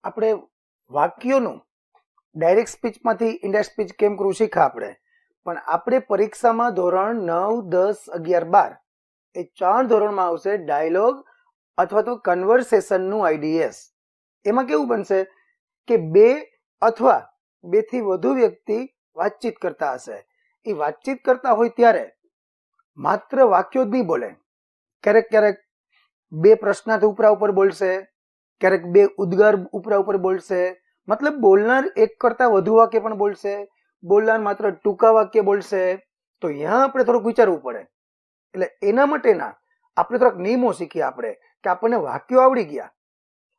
આપણે વાક્યોનું direct સ્પીચમાંથી indirect speech કેમ કરવું શીખ્યા આપણે, પણ આપણે પરીક્ષામાં ધોરણ 9, 10, 11, 12 એ 4 ધોરણમાં આવશે ડાયલોગ અથવા તો કન્વર્સેશનનું આઈડીએસ. એમાં કેવું બનશે કે 2 અથવા 2 થી વધુ વ્યક્તિ વાતચીત કરતા હશે. એ વાતચીત કરતા હોય ત્યારે માત્ર વાક્યો જ નહીં બોલે, ક્યારેક ક્યારેક 2 પ્રશ્નાર્થ ઉપરા ઉપર બોલશે, ક્યારેક 2 ઉદ્ગાર ઉપરા ઉપર બોલશે, મતલબ બોલનાર એક કરતા વધુ વાક્ય પણ બોલશે, બોલનાર માત્ર ટૂંકા વાક્ય બોલશે. તો અહીંયા આપણે થોડુંક વિચારવું પડે. એટલે એના માટેના આપણે થોડાક નિયમો શીખ્યા આપણે કે આપણને વાક્યો આવડી ગયા.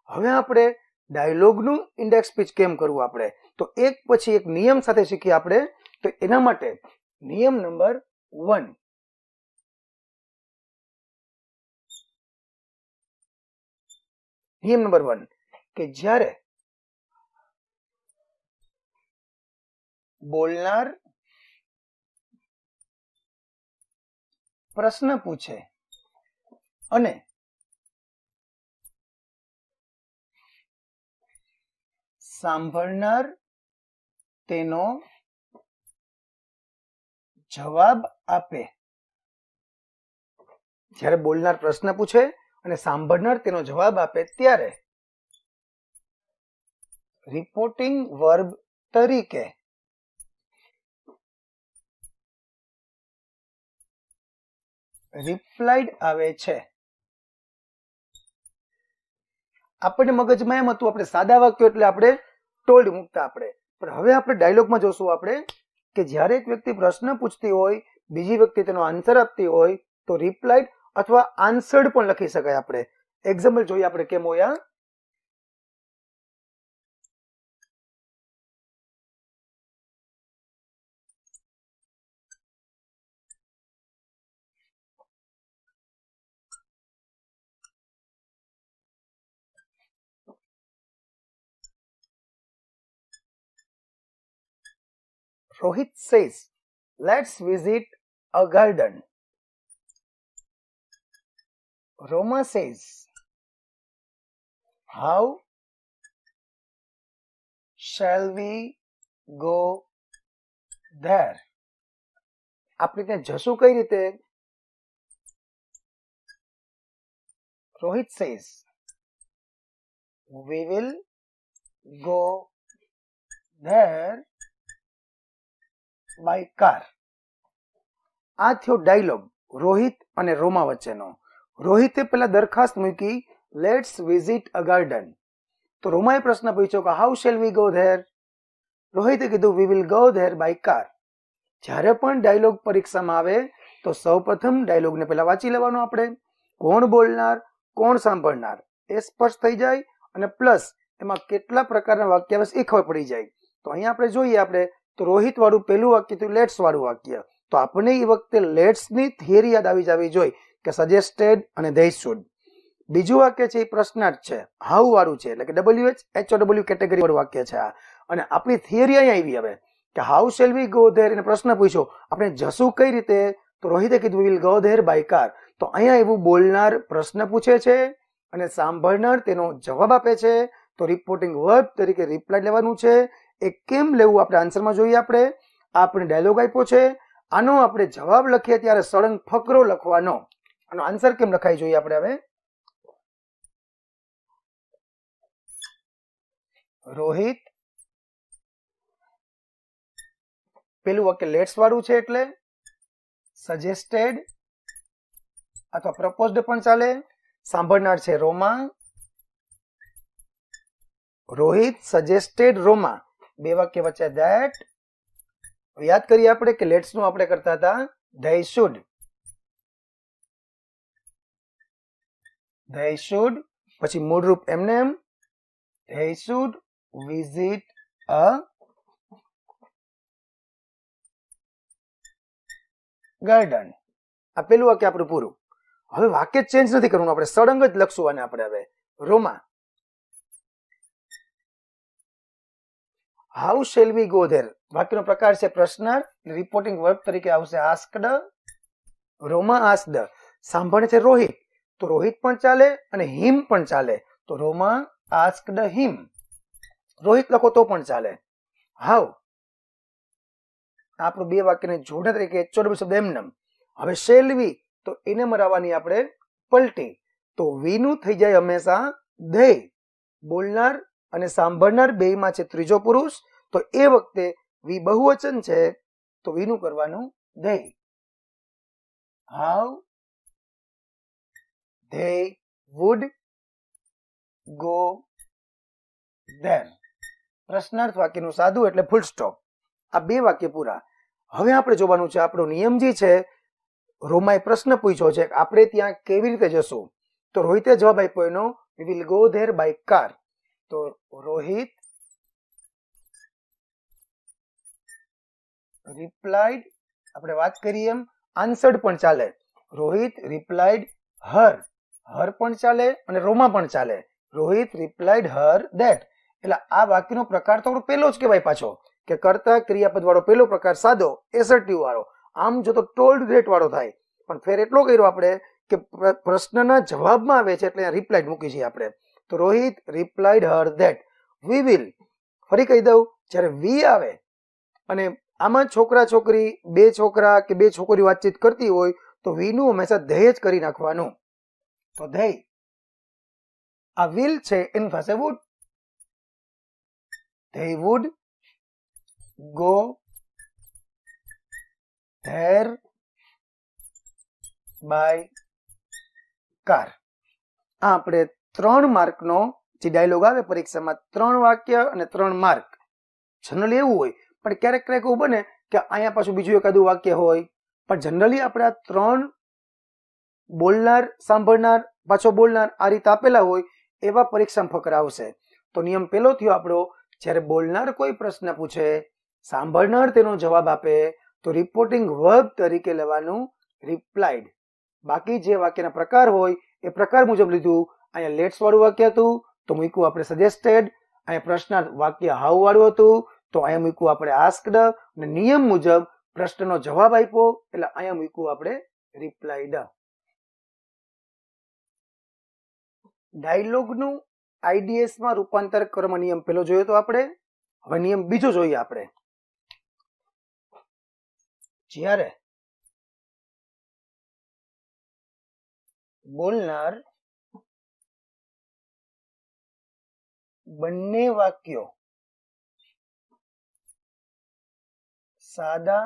હવે આપણે ડાયલોગનું ઇન્ડેક્સ સ્પીચ કેમ કરવું આપણે, તો એક પછી એક નિયમ સાથે શીખીએ આપણે. તો એના માટે નિયમ નંબર 1, નિયમ નંબર 1 કે જ્યારે બોલનાર પ્રશ્ન પૂછે અને સાંભળનાર તેનો જવાબ આપે, જ્યારે બોલનાર પ્રશ્ન પૂછે અને સાંભળનાર તેનો જવાબ આપે ત્યારે રિપોર્ટિંગ વર્બ તરીકે રિપ્લાઇડ આવે છે. આપણને મગજમાં એમ હતું આપણે સાદા વાક્યો એટલે આપણે ટોલ્ડ મૂકતા આપણે, પણ હવે આપણે ડાયલોગમાં જોશું આપણે કે જ્યારે એક વ્યક્તિ પ્રશ્ન પૂછતી હોય, બીજી વ્યક્તિ તેનો આન્સર આપતી હોય તો રિપ્લાઇડ અથવા આન્સર્ડ પણ લખી શકાય. આપણે એક્ઝામ્પલ જોઈએ આપણે કેમ હોય. Rohit says, let's visit a garden. Roma says, how shall we go there? આપણે ત્યાં જશું કઈ રીતે? Rohit says, we will go there by car. આ થયો ડાયલોગ રોહિત અને રોમા વચ્ચેનો. રોહિતે પેલા દરખાસ્ત મૂકી લેટ્સ વિઝિટ અ ગાર્ડન, તો રોમાએ પ્રશ્ન પૂછ્યો કે how shall we go there? રોહિતે કીધું we will go there by car. જ્યારે પણ ડાયલોગ પરીક્ષામાં આવે તો સૌપ્રથમ ડાયલોગને પેલા વાંચી લેવાનો આપણે, કોણ બોલનાર કોણ સાંભળનાર એ સ્પષ્ટ થઈ જાય અને પ્લસ એમાં કેટલા પ્રકારના વાક્યાંશ એ ખબર પડી જાય. તો અહીંયા આપણે જોઈએ આપણે તો રોહિત વાળું પહેલું વાક્ય હતું લેટ્સ વાળું વાક્ય, તો આપણે એ વખતે લેટ્સ ની થિયરી યાદ આવી જવી જોઈએ કે સજેસ્ટેડ અને ધે શુડ. બીજું વાક્ય છે એ પ્રશ્નાર્થ છે, હાઉ વાળું છે, એટલે કે WHOW કેટેગરી વાળું વાક્ય છે આ. અને આપણી થિયરી અહીંયા આવી હવે કે how shall we go there, એને પ્રશ્ન પૂછ્યો આપણે જશું કઈ રીતે, તો રોહિતે કીધું we will go there by car. તો અહીંયા એવું બોલનાર પ્રશ્ન પૂછે છે અને સાંભળનાર તેનો જવાબ આપે છે, તો રિપોર્ટિંગ વર્બ તરીકે રિપ્લાય લેવાનું છે. એ કેમ લેવું આપણે આન્સરમાં જોઈએ. આપણે ડાયલોગ આપ્યો છે, આનો આપણે જવાબ લખીએ ત્યારે સળંગ ફકરો લખવાનો. આનો આન્સર કેમ લખાય જોઈએ આપણે હવે. રોહિત, પેલું વાક્ય લેટ્સ વાળું છે એટલે સજેસ્ટેડ અથવા પ્રપોઝડ પણ ચાલે. સાંભળનાર છે રોમા, રોહિત સજેસ્ટેડ રોમા, બે વાક્ય વચ્ચે ધેટ. યાદ કરીએ આપણે કે લેટ્સ નું આપણે કરતા હતા ધે શુડ. ધે શુડ પછી મૂળરૂપ એમને એમ they should visit a garden. આ પેલું વાક્ય આપણું પૂરું. હવે વાક્ય ચેન્જ નથી કરવાનું, આપણે સળંગ જ લખશું આને આપણે હવે. Roma, how shall we go there, વાક્યનો પ્રકાર છે પ્રશ્નાર્થ, રિપોર્ટિંગ વર્બ તરીકે આવશે આસ્કડ. રોમા આસ્કડ. સાંભળે છે રોહિત, તો રોહિત પણ ચાલે અને હિમ પણ ચાલે, તો રોમા આસ્કડ હિમ. રોહિત લખો તો પણ ચાલે. હાઉ આપણું બે વાક્યને જોડે તરીકે ચોરબી શબ્દ એમનેમ. હવે શેલ વી તો એને મરાવવાની આપણે પલટી. તો વી નું થઈ જાય હંમેશા ધે. બોલનાર અને સાંભળનાર બેયમાં છે ત્રીજો પુરુષ, તો એ વખતે વી બહુવચન છે તો વી નું કરવાનું they. How they would go there. પ્રશ્નાર્થ વાક્યનું સાદું એટલે ફૂલ સ્ટોપ. આ બે વાક્ય પૂરા. હવે આપણે જોવાનું છે આપણો નિયમ જે છે, રોમાએ પ્રશ્ન પૂછ્યો છે આપણે ત્યાં કેવી રીતે જશું. તો રોહિતે જવાબ આપ્યો એનો we will go there by car. તો રોહિત રિપ્લાઇડ, આપણે વાત કરીએ એમ આન્સર્ડ પણ ચાલે. રોહિત રિપ્લાઇડ હર. હર પણ ચાલે અને રોમા પણ ચાલે. Rohit replied Har that. એટલે આ વાક્યનો પ્રકાર તો પેલો જ કહેવાય પાછો, કે કર્તા ક્રિયાપદ વાળો પેલો પ્રકાર સાદો એસર્ટિવ વાળો. આમ જો તો ટોલ્ડ ધેટ વાળો થાય, પણ ફેર એટલો કર્યો આપણે કે પ્રશ્નના જવાબમાં આવે છે એટલે રિપ્લાઇડ મૂકી છીએ આપણે. તો Rohit replied Har that. We will, ફરી કહી દઉં, જ્યારે વી આવે અને આમાં છોકરા છોકરી, બે છોકરા કે બે છોકરીઓ વાતચીત કરતી હોય તો વી નું હંમેશા ધેય જ કરી નાખવાનું. તો ધેય, આ વિલ છે એની પાસે wood. They would go there by car. આ આપણે 3 માર્કનો જે ડાયલોગ આવે પરીક્ષામાં, 3 વાક્ય અને 3 માર્ક. જનરલી એવું હોય, પણ ક્યારેક ક્યારેક એવું બને કે અહીંયા પાછું બીજું એકાદું વાક્ય હોય, પણ જનરલી આપણે આ 3 બોલનાર, સાંભળનાર, પાછો બોલનાર આ રીતે આપેલા હોય એવા પરીક્ષામાં ફકરા આવશે. તો નિયમ પેલો થયો આપણો, જ્યારે બોલનાર કોઈ પ્રશ્ન પૂછે, સાંભળનાર તેનો જવાબ આપે તો રિપોર્ટિંગ વર્બ તરીકે લેવાનું રિપ્લાઇડ. બાકી જે વાક્યના પ્રકાર હોય એ પ્રકાર મુજબ લીધું. અહીંયા લેટ્સ વાળું વાક્ય હતું તો મૂક્યું આપણે સજેસ્ટેડ. અહીંયા પ્રશ્નાર્થ વાક્ય હાઉ વાળું હતું તો અહીંયા મૂક્યું આપણે આસ્કડ. અને નિયમ મુજબ પ્રશ્નનો જવાબ આપ્યો એટલે અહીંયા મૂક્યું આપણે રિપ્લાઇડ. ડાયલોગનું આઈડીએસ માં રૂપાંતર કરવા નિયમ પેલો જોયો તો આપણે. હવે નિયમ બીજો જોઈએ આપણે. જ્યારે બોલનાર બંને વાક્યો સાદા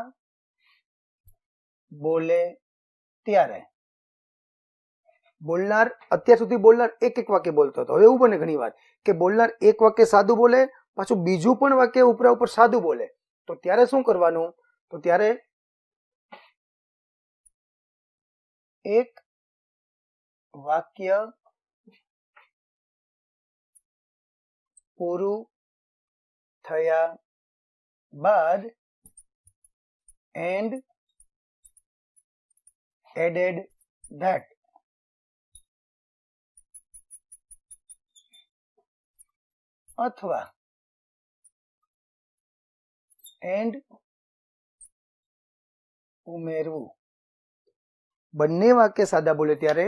બોલે ત્યારે. બોલનાર અત્યાર સુધી બોલનાર એક વાક્ય બોલતો હતો. હવે એવું બને ઘણી વાર કે બોલનાર એક વાક્ય સાદું બોલે, પાછું બીજું પણ વાક્ય ઉપરા ઉપર સાદું બોલે. તો ત્યારે શું કરવાનું? તો ત્યારે એક વાક્ય પૂરું થયા બાદ એન્ડ એડેડ ધેટ. અથવા એન્ડ ઉમેરવું. બંને વાક્ય સાદા બોલે ત્યારે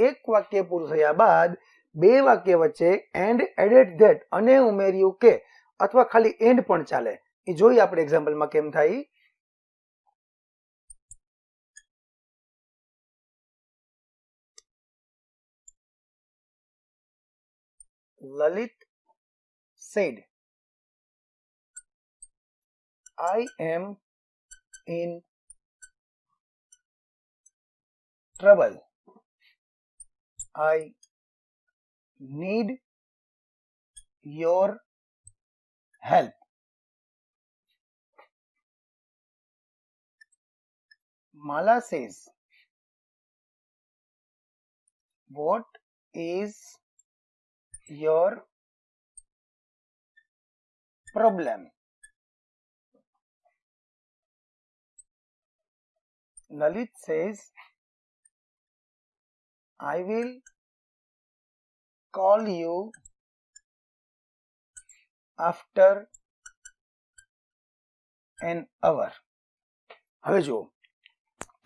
એક વાક્ય પૂરું થયા બાદ બે વાક્ય વચ્ચે એન્ડ એડેડ ધેટ અને ઉમેર્યું કે, અથવા ખાલી એન્ડ પણ ચાલે. એ જોઈએ આપણે એક્ઝામ્પલમાં કેમ થાય. Lalit said, I am in trouble. I need your help. Mala says, what is your problem? Lalit says, I will call you after an hour. હવે જુઓ,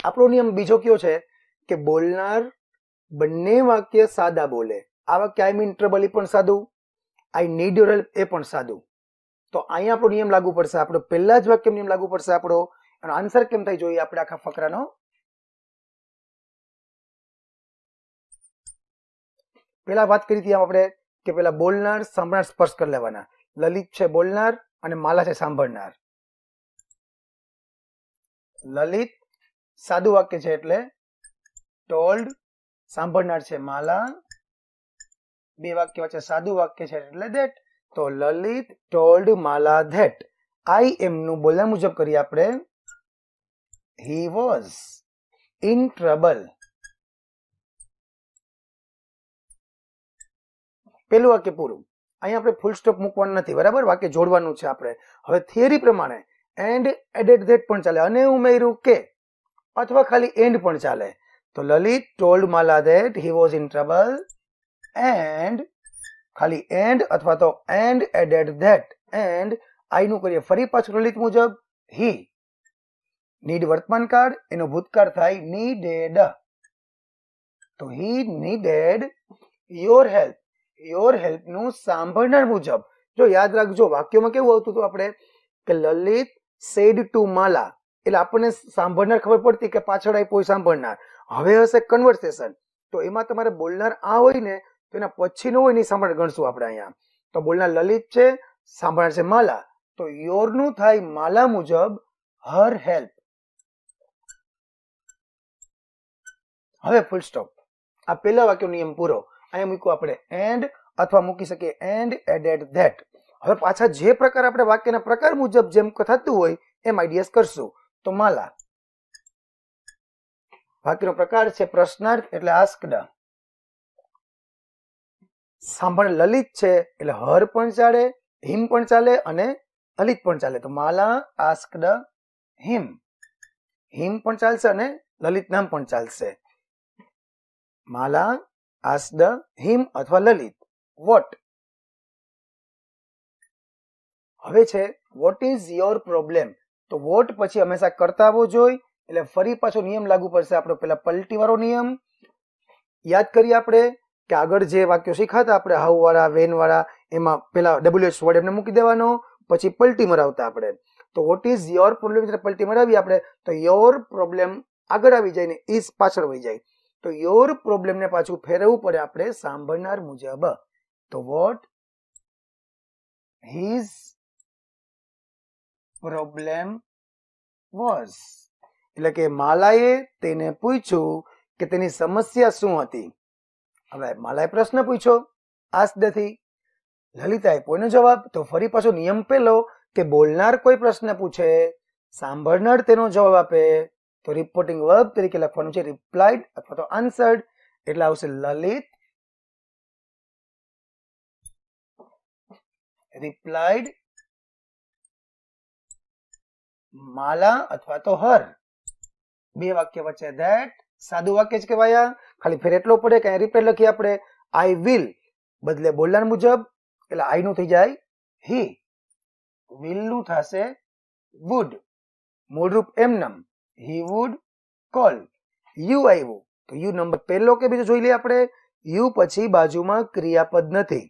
આપણો નિયમ બીજો કયો છે કે બોલનાર બંને વાક્ય સાદા બોલે. આ વાક્ય આઈ મીન ટ્રબલ એ પણ સાદું, આઈ નીડ યોર હેલ્પ એ પણ સાદું. તો અહીંયા આપણો નિયમ લાગુ પડશે, આપણો પહેલા જ વાક્ય નિયમ લાગુ પડશે આપણો. એનો આન્સર કેમ થાય જોઈએ આપણે આખા ફકરાનો. પેલા વાત કરી હતી આપણે કે પેલા બોલનાર સાંભળનાર સ્પર્શ કરી લેવાના. લલિત છે બોલનાર અને માલા છે સાંભળનાર. લલિત સાદું વાક્ય છે એટલે ટોલ્ડ, સાંભળનાર છે માલા, બે વાક્ય વચ્ચે સાદું વાક્ય છે એટલે ધેટ. તો Lalit told Mala that I am નું બોલના મુજબ કરીએ આપણે, he was in trouble. પેલું વાક્ય પૂરું. અહીંયા આપણે ફૂલ સ્ટોપ મૂકવાનું નથી, બરાબર, વાક્ય જોડવાનું છે આપણે. હવે થિયરી પ્રમાણે એન્ડ એડેડ ધેટ પણ ચાલે, અને ઉમેર્યું કે, અથવા ખાલી એન્ડ પણ ચાલે. તો Lalit told Mala that he was in trouble and ખાલી એન્ડ અથવા તો and added that. And I નું કરીએ ફરી પાછું લલિત મુજબ, he નીડ વર્તમાન કાળ, એનો ભૂતકાળ થાય નીડેડ. તો he needed your help. Your help નું સાંભળનાર મુજબ. જો યાદ રાખજો વાક્યમાં કેવું આવતું હતું આપણે કે લલિત સેડ ટુ માલા, એટલે આપણને સાંભળનાર ખબર પડતી કે પાછળ આપ્યો સાંભળનાર. હવે હશે કન્વર્સેશન, તો એમાં તમારે બોલનાર આ હોય ને તો એના પછી નો હોય ને સાંભળ ગણશું આપણે અહીંયા. તો બોલનાર લલિત છે, સાંભળનાર છે માલા, તો યોર નું થાય માલા મુજબ હર હેલ્પ. હવે ફૂલ સ્ટોપ. આ પેલા વાક્યનો નિયમ પૂરો. અહીંયા મૂક્યું આપણે એન્ડ અથવા મૂકી શકીએ એન્ડ એડેડ ધેટ. હવે પાછા જે પ્રકાર આપણે વાક્યના પ્રકાર મુજબ જેમ થતું હોય એમ આઈડિયાસ કરશું. તો માલા વાક્યનો પ્રકાર છે પ્રશ્નાર્થ એટલે આસ્કડ. સાંભળ લલિત છે એટલે હર પણ ચાલે, હિમ પણ ચાલે અને લલિત પણ ચાલે. તો માલા આસ્કડ હિમ, હિમ પણ ચાલશે અને લલિત નામ પણ ચાલશે. માલા asked him અથવા લલિત. what હવે છે what is your problem. તો what પછી હંમેશા કરતા આવવો જોઈએ, એટલે ફરી પાછો નિયમ લાગુ પડશે આપણો પેલા પલટી વાળો નિયમ. યાદ કરીએ આપણે કે આગળ જે વાક્યો શીખાતા આપણે હાઉ વાળા, વેન વાળા, એમાં પેલા WH વર્ડ એમને મૂકી દેવાનો, પછી પલટી મરાવતા આપણે. તો what is your problem એટલે પલટી મરાવી આપણે, તો your problem આગળ આવી જાય ને is પાછળ વહી જાય. તો યોર પ્રોબ્લેમ ને પાછું ફેરવવું પડે આપણે સાંભળનાર મુજબ. તો વોટ હિઝ પ્રોબ્લેમ વોઝ, એટલે કે માલાએ તેને પૂછ્યું કે તેની સમસ્યા શું હતી. હવે માલાએ પ્રશ્ન પૂછ્યો આસ્કડથી, લલિતાએ કોઈનો જવાબ. તો ફરી પાછો નિયમ પેલો કે બોલનાર કોઈ પ્રશ્ન પૂછે, સાંભળનાર તેનો જવાબ આપે. તો રિપોર્ટિંગ વર્બ તરીકે લખવાનું છે રિપ્લાઇડ અથવા તો આન્સર્ડ, એટલે આવશે લલિત રિપ્લાઇડ માલા અથવા તો હર. બે વાક્ય વચ્ચે ધેટ સાદું વાક્ય જ કહેવાય. ખાલી ફેર એટલો પડે કે રિપેર લખીએ આપણે આઈ વિલ બદલે બોલનાર મુજબ, એટલે આઈ નું થઈ જાય હી, વિલ નું થશે વુડ, મૂળરૂપ એમનેમ he would call. યુ આવ્યું તો યુ નંબર પહેલો કે બીજો જોઈ લઈએ આપણે. યુ પછી બાજુમાં ક્રિયાપદ નથી,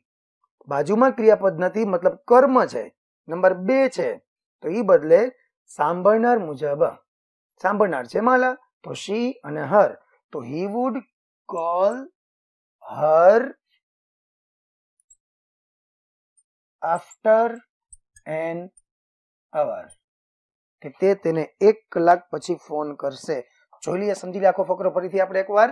બાજુમાં ક્રિયાપદ નથી મતલબ કર્મ છે. નંબર 2 છે તો ઈ બદલે સાંભળનાર મુજબ. સાંભળનાર છે માલા, તો she અને her. તો he would call her after an hour, કે તે તેને 1 કલાક પછી ફોન કરશે. જોઈ લઈએ, સમજી લે આખો ફકરો ફરીથી આપણે એકવાર.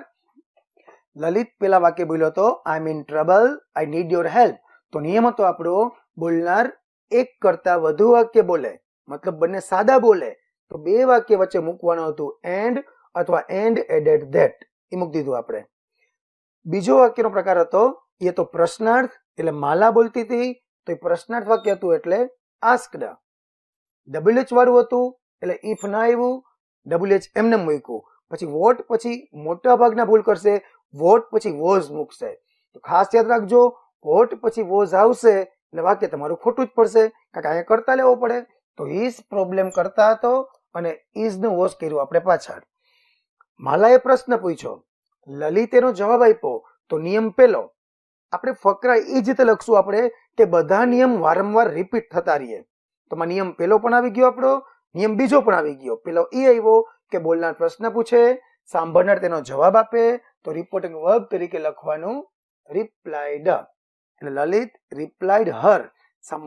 લલિત પેલા વાક્ય બોલ્યો તો I am in trouble, I need your help. તો નિયમ હતો આપણો બોલનાર એક કરતા વધુ વાક્ય બોલે, મતલબ બંને સાદા બોલે તો 2 વાક્ય વચ્ચે મૂકવાનું હતું એન્ડ અથવા એન્ડ એડેડ ધેટ, એ મૂકી દીધું આપણે. બીજો વાક્યનો પ્રકાર હતો એ તો પ્રશ્નાર્થ, એટલે માલા બોલતી હતી તો એ પ્રશ્નાર્થ વાક્ય હતું એટલે આસ્કડ. WH વાળું હતું એટલે ઇફ ના આવ્યું, WH એમને મૂક્યું. પછી વોટ પછી મોટા ભાગના ભૂલ કરશે, વોટ પછી વોઝ મૂકશે. તો ખાસ યાદ રાખજો, વોટ પછી વોઝ આવશે એટલે વાક્ય તમારું ખોટું જ પડશે, કારણ કે અહીંયા કરતા લેવો પડે. તો હિઝ પ્રોબ્લેમ કરતા હતો અને ઇઝ નું વોઝ કર્યું આપણે પાછળ. માલાએ પ્રશ્ન પૂછ્યો, લલિત એનો જવાબ આપ્યો. તો નિયમ પેલો આપણે ફકરા એ જ રીતે લખશું આપણે કે બધા નિયમ વારંવાર રિપીટ થતા રહીએ. તો નિયમ પેલો પણ આવી ગયો આપણો, નિયમ બીજો પણ આવી ગયો. પેલો એ આવ્યો કે બોલનાર પ્રશ્ન પૂછે, સાંભળનાર તેનો જવાબ આપે, તો રિપોર્ટિંગ વર્બ તરીકે લખવાનું રિપ્લાઇડ. એટલે લલિત રિપ્લાઇડ હર.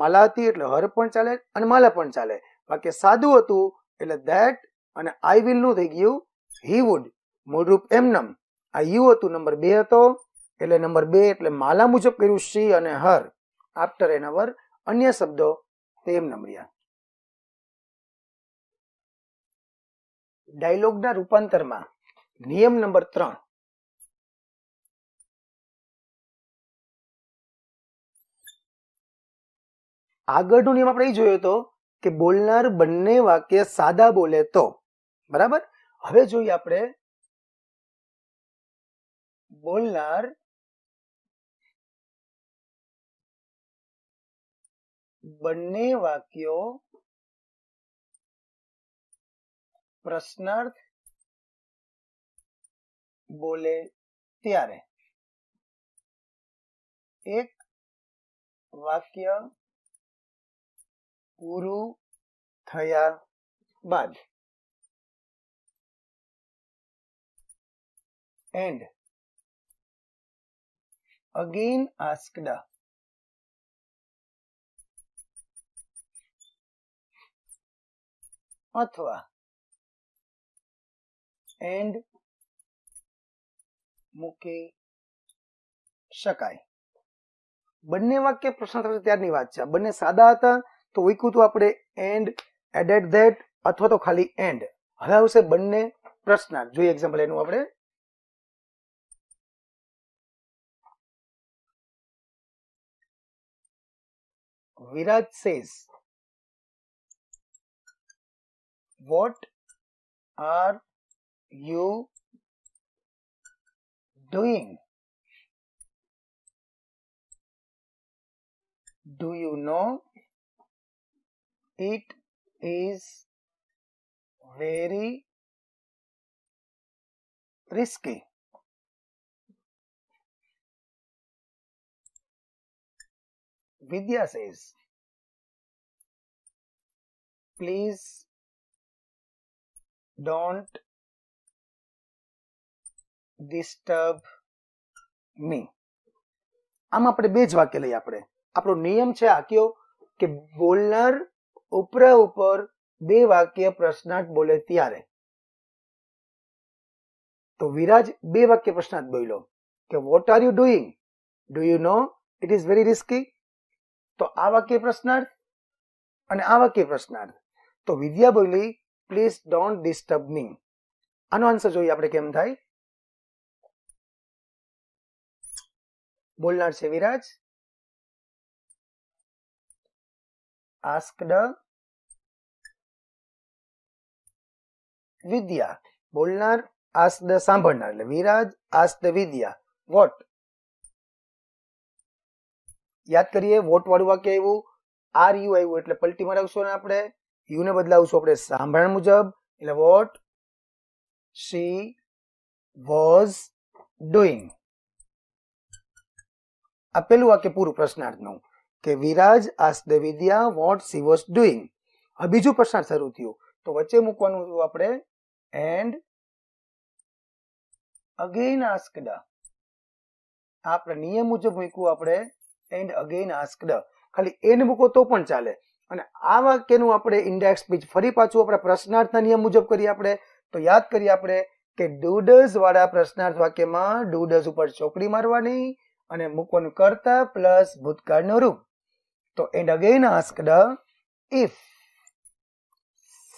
માલા હતી એટલે હર પણ ચાલે અને માલા પણ ચાલે. બાકી સાદું હતું એટલે ધેટ અને આઈ વિલ નું થઈ ગયું હી વુડ. મૂળરૂપ એમનમ. આ યુ હતું નંબર 2 હતો એટલે નંબર 2 એટલે માલા મુજબ કર્યું શી અને હર. આફ્ટર એન અવર અન્ય શબ્દો તેમ નમ્યા. ડાયલોગના રૂપાંતરમાં નિયમ નંબર 3. આગળનો નિયમ આપણે એ જોયો હતો કે બોલનાર બંને વાક્ય સાદા બોલે તો. બરાબર. હવે જોઈએ આપણે બોલનાર બંને વાક્યો પ્રશ્નાર્થ બોલે ત્યારે. એક વાક્ય પૂરું થયા બાદ and again asked અથવા and મૂકી શકાય. બંને વાક્ય પ્રશ્નાર્થ ત્યારની વાત છે. બંને સાદા હતા તો ઉઈકું તો આપણે and, added that અથવા તો ખાલી and. હવે આવશે બંને પ્રશ્નાર્થ. જોઈએ એક્ઝામ્પલ એનું આપણે. Viraj says, what are you doing? Do you know it is very risky? Vidya says, please don't disturb me. આમ આપણે બે જ વાક્ય લઈએ. આપણો નિયમ છે આ કયો કે બોલનાર ઉપરા ઉપર બે વાક્ય પ્રશ્નાર્થ બોલે ત્યારે. તો વિરાજ બે વાક્ય પ્રશ્નાર્થ બોલ્યો કે what are you doing? Do you know it is very risky? તો આ વાક્ય પ્રશ્નાર્થ અને આ વાક્ય પ્રશ્નાર્થ. તો વિદ્યા બોલી પ્લીઝ ડોન્ટ ડિસ્ટર્બ મી. આનો આન્સર જોઈએ આપણે કેમ થાય. બોલનાર છે વિરાજ, asked વિદ્યા. બોલનાર asked સાંભળનાર એટલે વિરાજ asked વિદ્યા what. યાદ કરીએ વોટ વાળું વાક્ય આવ્યું, આર યુ આવ્યું એટલે પલટી મરાવશું ને આપણે યુ ને બદલાવશું આપણે સાંભળણ મુજબ એટલે વોટ શી વોઝ ડુઈંગ. આ પેલું વાક્ય પૂરું પ્રશ્નાર્થનું કે Viraj asked Vidya what she was doing. હવે બીજું પ્રશ્નાર્થ શરૂ થયું તો વચ્ચે મૂકવાનું આપણે એન્ડ અગેન આસ્ક્ડ. આપણે નિયમ મુજબ મૂકવું આપણે એન્ડ અગેન આસ્ક્ડ. ખાલી એન્ડ મૂકો તો પણ ચાલે. અને આ વાક્યનું આપણે ઇન્ડેક્સ સ્પીચ ફરી પાછું આપણે પ્રશ્નાર્થના નિયમ મુજબ કરીએ આપણે. તો યાદ કરીએ આપણે કે ડુ ડઝ વાળા પ્રશ્નાર્થ વાક્યમાં ડુ ડઝ ઉપર ચોકડી મારવાની અને મૂકવાનું કરતા પ્લસ ભૂતકાળનું રૂપ. તો એન્ડ અગેન આસ્ક્ડ ઇફ.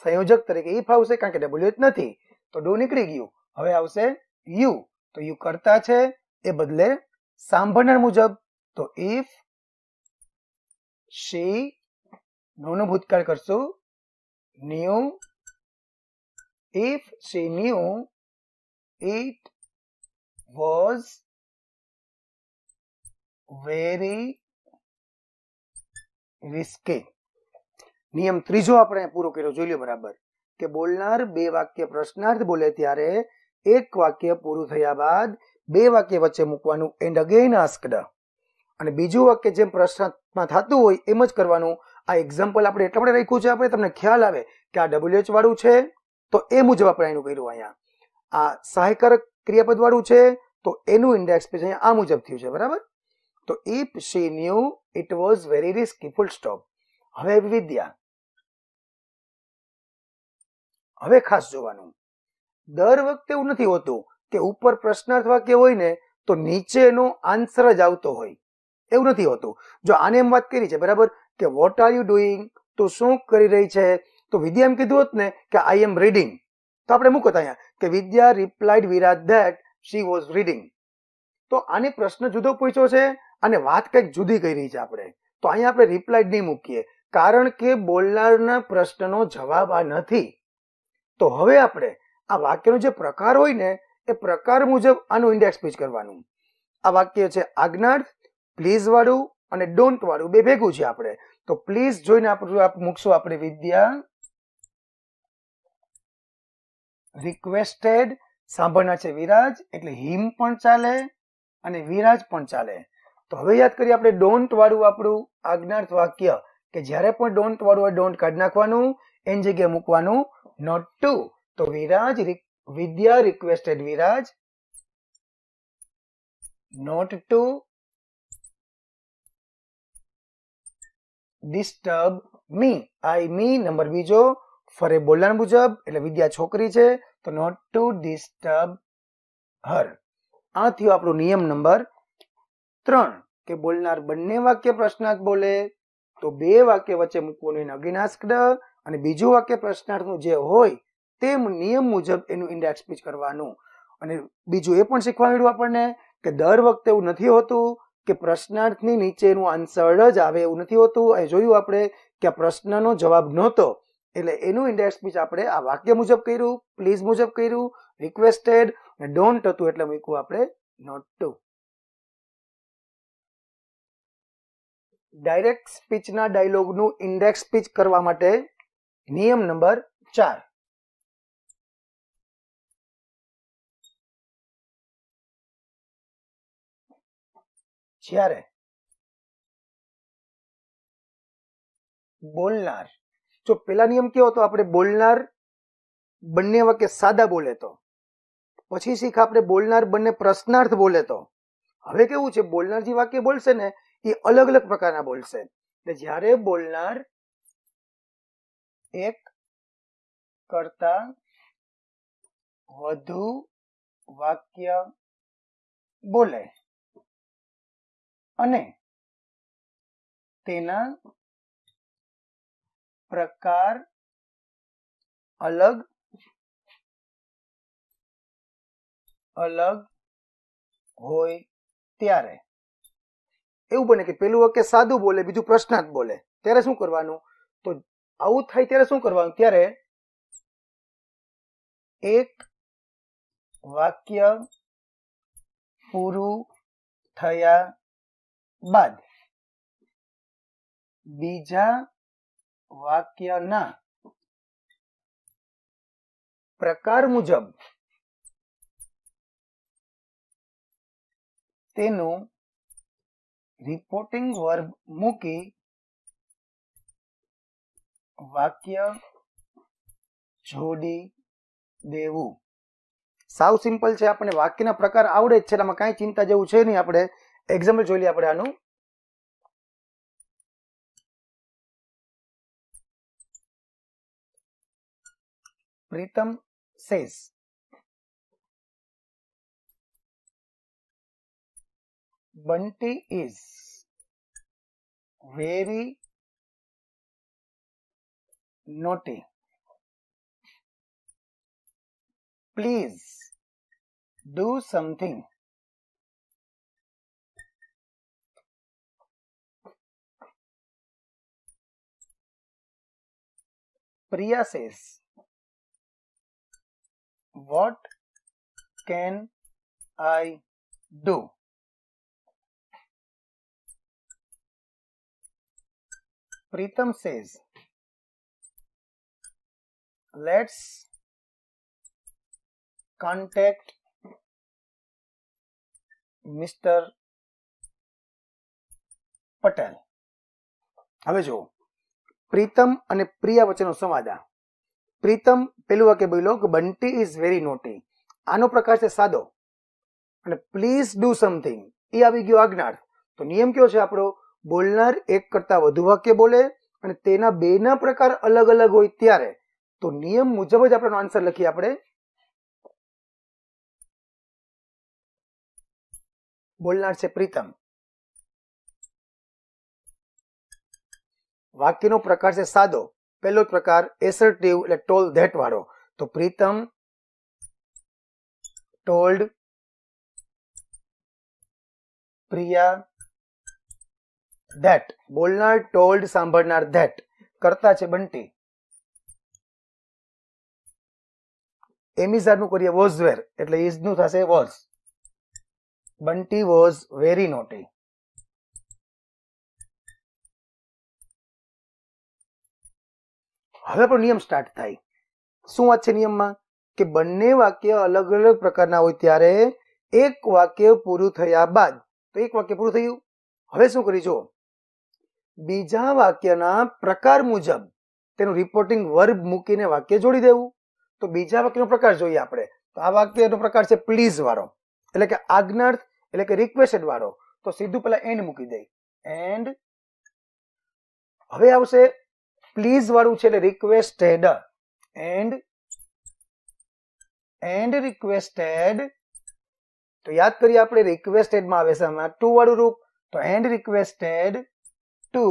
સંયોજક તરીકે ઇફ આવશે કારણ કે ડબલ્યુ નથી તો ડુ નીકળી ગયું. હવે આવશે યુ. તો યુ કરતા છે એ બદલે સાંભળનાર મુજબ. તો ઇફ શી નો ભૂતકાળ કરશું knew. If she knew it was very risky. નિયમ ત્રીજો આપણે પૂરો કર્યો. જોઈ લો બરાબર કે બોલનાર બે વાક્ય પ્રશ્નાર્થ બોલે ત્યારે એક વાક્ય પૂરું થયા બાદ બે વાક્ય વચ્ચે મૂકવાનું એન્ડ અગેન આસ્ક્ડ. અને બીજું વાક્ય જેમ પ્રશ્નમાં થતું હોય એમ જ કરવાનું. આ એક્ઝામ્પલ આપણે એટલા માટે રાખ્યું છે, આપણે તમને ખ્યાલ આવે કે આ WH વાળું છે તો એ મુજબ આપણે એનું કર્યું. અહીંયા આ સહાયકારક ક્રિયાપદ વાળું છે તો એનું ઇન્ડેક્સ પેજ અહીંયા આ મુજબ થયું છે, બરાબર. તો if she knew it was very risky, full stop. હવે વિદ્યા, હવે ખાસ જોવાનું, દર વખતે એવું નથી હોતું કે ઉપર પ્રશ્નાર્થ વાક્ય હોય ને તો નીચે એનો આન્સર જ આવતો હોય, એવું નથી હોતું. જો આને એમ વાત કરી છે, બરાબર, કે વોટ આર યુ ડુઈંગ, તો શું કરી રહી છે, તો વિદ્યા એમ કીધું હોત ને કે આઈ એમ રીડિંગ, તો આપણે મૂકો અહીંયા કે Vidya replied Virat that she was reading. તો આને પ્રશ્ન જુદો પૂછ્યો છે અને વાત કંઈક જુદી કરી છે આપણે, તો અહીંયા આપણે રિપ્લાઇડ નહીં મૂકીએ, કારણ કે બોલનારના પ્રશ્નનો જવાબ આ નથી. તો હવે આપણે આ વાક્યનો જે પ્રકાર હોય ને એ પ્રકાર મુજબ આનું ઇન્ડેક્સ પેજ કરવાનું. આ વાક્ય છે આજ્ઞાર્થ, પ્લીઝ વાળું અને ડોન્ટ વાળું બે ભેગું છે આપણે. તો પ્લીઝ જોઈને આપણે મૂકશું આપણે વિદ્યા રિક્વેસ્ટેડ, સાંભળના છે વિરાજ એટલે હિમ પણ ચાલે અને વિરાજ પણ ચાલે. તો હવે યાદ કરીએ આપણે ડોન્ટ વાળું આપણું આજ્ઞાર્થ વાક્ય, કે જ્યારે પણ ડોન્ટ વાળું હોય ડોન્ટ કાઢી નાખવાનું, એની જગ્યાએ મૂકવાનું નોટ ટુ. તો Vidya requested Viraj not to disturb me. I me number બીજો, ફરે બોલનાર મુજબ એટલે વિદ્યા છોકરી છે તો નોટ ટુ ડિસ્ટર્બ હર. આ થયો આપણો નિયમ નંબર 3, કે બોલનાર બંને વાક્ય પ્રશ્નાર્થ બોલે તો બે વાક્ય વચ્ચે મૂકવાનું એને અગિનાસ્કડ, અને બીજું વાક્ય પ્રશ્નાર્થનું જે હોય તેમ નિયમ મુજબ એનું ઇન્ડેક્સ પેજ કરવાનું. અને બીજું એ પણ શીખવા મળ્યું આપણને કે દર વખતે એવું નથી હોતું કે પ્રશ્નાર્થની નીચે એનું આન્સર જ આવે, એવું નથી હોતું. એ જોયું આપણે કે આ પ્રશ્નનો જવાબ નહોતો એટલે એનું ઇન્ડેક્સ પેજ આપણે આ વાક્ય મુજબ કર્યું, પ્લીઝ મુજબ કર્યું, રિક્વેસ્ટેડ અને ડોન્ટ હતું એટલે મૂક્યું આપણે નોટ ટુ. ડાયરેક્ટ સ્પીચના ડાયલોગનું ઇન્ડેક્સ પેજ કરવા માટે નિયમ નંબર 4. જ્યારે બોલનાર, જો પેલા નિયમ કેવો હતો, આપણે બોલનાર બંને વાક્ય સાદા બોલે તો, પછી શીખ આપણે બોલનાર બંને પ્રશ્નાર્થ બોલે તો. હવે કેવું છે, બોલનાર જે વાક્ય બોલશે ને એ અલગ અલગ પ્રકારના બોલશે. એટલે જ્યારે બોલનાર એક કરતા વધુ વાક્ય બોલે અને તેના પ્રકાર અલગ અલગ હોય ત્યારે, એવું બને કે પેલું વાક્ય સાદું બોલે બીજું પ્રશ્નાર્થ બોલે, ત્યારે શું કરવાનું, તો આવું થાય ત્યારે શું કરવાનું, ત્યારે એક વાક્ય પૂરું થયા બાદ બીજા વાક્યના પ્રકાર મુજબ તેનું રિપોર્ટિંગ વર્બ મૂકી વાક્ય જોડી દેવું. સાવ સિમ્પલ છે, આપણને વાક્યના પ્રકાર આવડે જ છે, એમાં કાંઈ ચિંતા જેવું છે નહીં. આપણે એક્ઝામ્પલ જોઈ લઈએ આપણે આનું. Pritam says Bunty is very naughty. Please do something. Priya says, what can I do? Pritam says, let's contact Mr. Patel. હવે જો પ્રીતમ અને પ્રિયા વચ્ચેનો સંવાદ. પ્રીતમ પેલું વાક્ય બોલ્યો કે બંટી ઇઝ વેરી નોટી. આનો પ્રકાર છે સાદો. અને પ્લીઝ ડુ સમથિંગ એ આવી ગયો આજ્ઞાર્થ. તો નિયમ કયો છે આપણો? બોલનાર એક કરતા વધુ વાક્ય બોલે અને તેના બેના પ્રકાર અલગ અલગ હોય ત્યારે. તો નિયમ મુજબ જ આપણો આન્સર લખીએ આપણે. બોલનાર છે પ્રીતમ. વાક્યનો પ્રકાર છે સાદો. પહેલો પ્રકાર એસર્ટિવ એટલે ટોલ્ડ ધેટ વાળો. તો પ્રીતમ ટોલ્ડ પ્રિયા ધેટ. બોલનાર ટોલ્ડ સાંભળનાર ધેટ. કરતા છે બંટી. એમિઝાર નું કરીએ વોઝ વેર એટલે ઇઝ નું થશે was. Bunty was very naughty. હવે આપણો નિયમ સ્ટાર્ટ થાય. શું વાત છે નિયમમાં? કે બંને વાક્ય અલગ અલગ પ્રકારના હોય ત્યારે એક વાક્ય પૂરું થયા બાદ, તો એક વાક્ય પૂરું થયું. હવે શું કરી જો, બીજા વાક્યના પ્રકાર મુજબ તેનું રિપોર્ટિંગ વર્બ મૂકીને વાક્ય જોડી દેવું. તો બીજા વાક્યનો પ્રકાર જોઈએ આપણે. તો આ વાક્યનો પ્રકાર છે પ્લીઝ વાળો, એટલે કે આજ્ઞાર્થ એટલે કે રિક્વેસ્ટેડ વાળો. તો સીધું પેલા એન્ડ મૂકી દે. એન્ડ. હવે આવશે પ્લીઝ વાળું છે એટલે રિક્વેસ્ટેડ. And requested. તો યાદ કરીએ આપણે રિક્વેસ્ટેડ માં આવે છે આમાં ટુ વાળું રૂપ. તો and requested to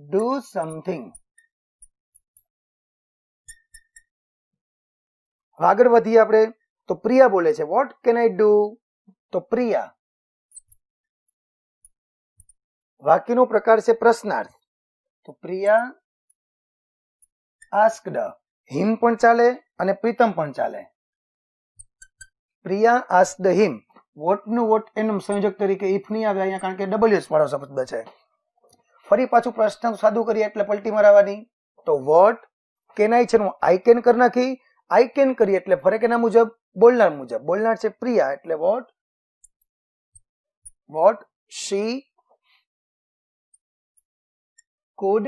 do something. આગળ વધીએ આપણે. તો પ્રિયા બોલે છે વોટ કેન આઈ ડુ. તો પ્રિયા. વાક્યનો પ્રકાર છે પ્રશ્નાર્થ. તો પ્રિયા આસ્ક્ડ. હિમ પણ ચાલે અને પ્રીતમ પણ ચાલે. પ્રિયા આસ્ક્ડ હિમ. વોટ નું વોટ એનું સંયોજક તરીકે ઇફ નહીં આવે અહીંયા, કારણ કે ડબલ્યુએસ વાળો શબ્દ છે. ફરી પાછું પ્રશ્ન સાદું કરીએ એટલે પલટી મરાવવાની. તો વોટ કેન આઈ છે આઈ કેન કરી નાખી. આઈ કેન કરીએ એટલે ફરક એના મુજબ બોલનાર મુજબ. બોલનાર છે પ્રિયા એટલે what she could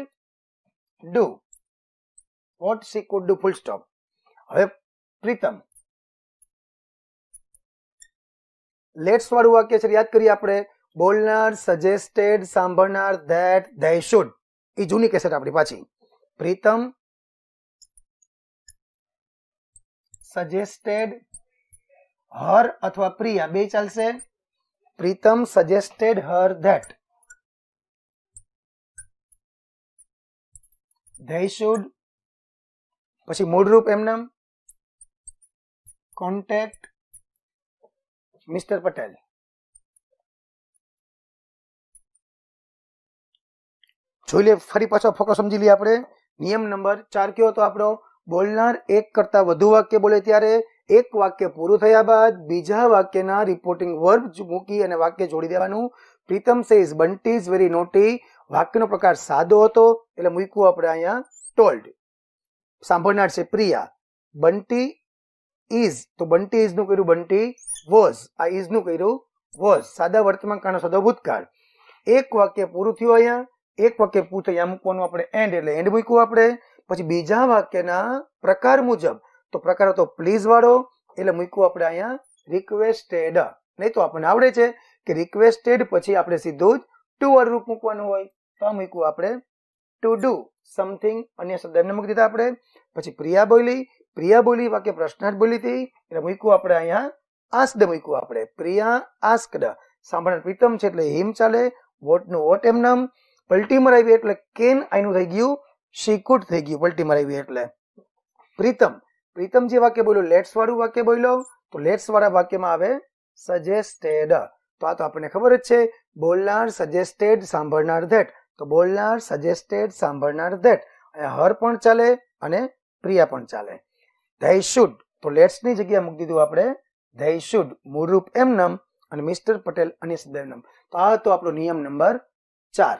do. What she could do full stop. હવે પ્રીતમ. લેટ્સ વાળું વાક્ય છે યાદ કરીએ આપણે. બોલનાર સજેસ્ટેડ સાંભળનાર ધેટ ધે શુડ. એ જૂની કેસેટ આપણી પાછી. પ્રીતમ સજેસ્ટેડ હર અથવા પ્રિયા બે ચાલશે. Pritam suggested Har that they should. પછી મૂળરૂપ એમનામ કોન્ટેક્ટ મિસ્ટર પટેલ. જોઈ લે ફરી પાછો ફોકસ સમજી લઈએ આપણે. નિયમ નંબર 4 કયો હતો આપણો? બોલનાર એક કરતા વધુ વાક્ય બોલે ત્યારે એક વાક્ય પૂરું થયા બાદ બીજા વાક્યના રિપોર્ટિંગ વર્બ મૂકી અને વાક્ય જોડી દેવાનું. Pritam says Bunty is very naughty. વાક્યનો પ્રકાર સાદો હતો એટલે મૂક્યું આપણે અહીંયા ટોલ્ડ. સાંભળનાર છે પ્રિયા. બંટી ઇઝ, તો બંટી ઇઝ નું કર્યું બંટી વોઝ. આ ઇઝ નું કર્યું વોઝ. સાદા વર્તમાન કાળનો સાદો ભૂતકાળ. એક વાક્ય પૂરું થયું અહીંયા, એક વાક્ય પૂરું થયું અહીંયા મૂકવાનું આપણે એન્ડ, એટલે એન્ડ મૂક્યું આપણે. પછી બીજા વાક્યના પ્રકાર મુજબ, તો પ્રકાર હતો પ્લીઝ વાળો એટલે મૂક્યું આપણે અહીંયા રિક્વેસ્ટેડ. નહીં તો આપણને આવડે છે કે રિક્વેસ્ટેડ પછી આપણે સીધું જ ટુ વાળું રૂપ મૂકવાનું હોય. તો આ મૂક્યું આપણે ટુ ડુ સમથિંગ. અન્ય શબ્દ એમને મૂકી દીધા આપણે. પછી પ્રિયા બોલી વાક્ય પ્રશ્નાર્થ બોલી હતી એટલે મૂક્યું આપણે અહીંયા આસ્ક્ડ મૂક્યું આપણે. પ્રિયા આસ્ક્ડ. સાંભળનાર પ્રીતમ છે એટલે હિમ ચાલે. વોટ નું વોટ એમનામ. પલટી મરાવી એટલે કેન આઈનું થઈ ગયું શી કુડ થઈ ગયું. પલટી મરાવી એટલે પ્રીતમ જે વાક્ય બોલ્યો લેટ્સ વાળું વાક્ય બોલ્યો. તો લેટ્સ વાળા વાક્યમાં આવે સજેસ્ટેડ. તો આ તો આપણને ખબર જ છે. બોલનાર સજેસ્ટેડ સાંભળનાર ધેટ. તો બોલનાર સજેસ્ટેડ સાંભળનાર ધેટ. હર પણ ચાલે અને પ્રિયા પણ ચાલે. They should. તો લેટ્સ ની જગ્યાએ મૂકી દીધું આપણે ધે શુડ. મૂળરૂપ એમનામ અને મિસ્ટર પટેલ અન્ય શબ્દ એમનામ. તો આ હતો આપણો નિયમ નંબર 4.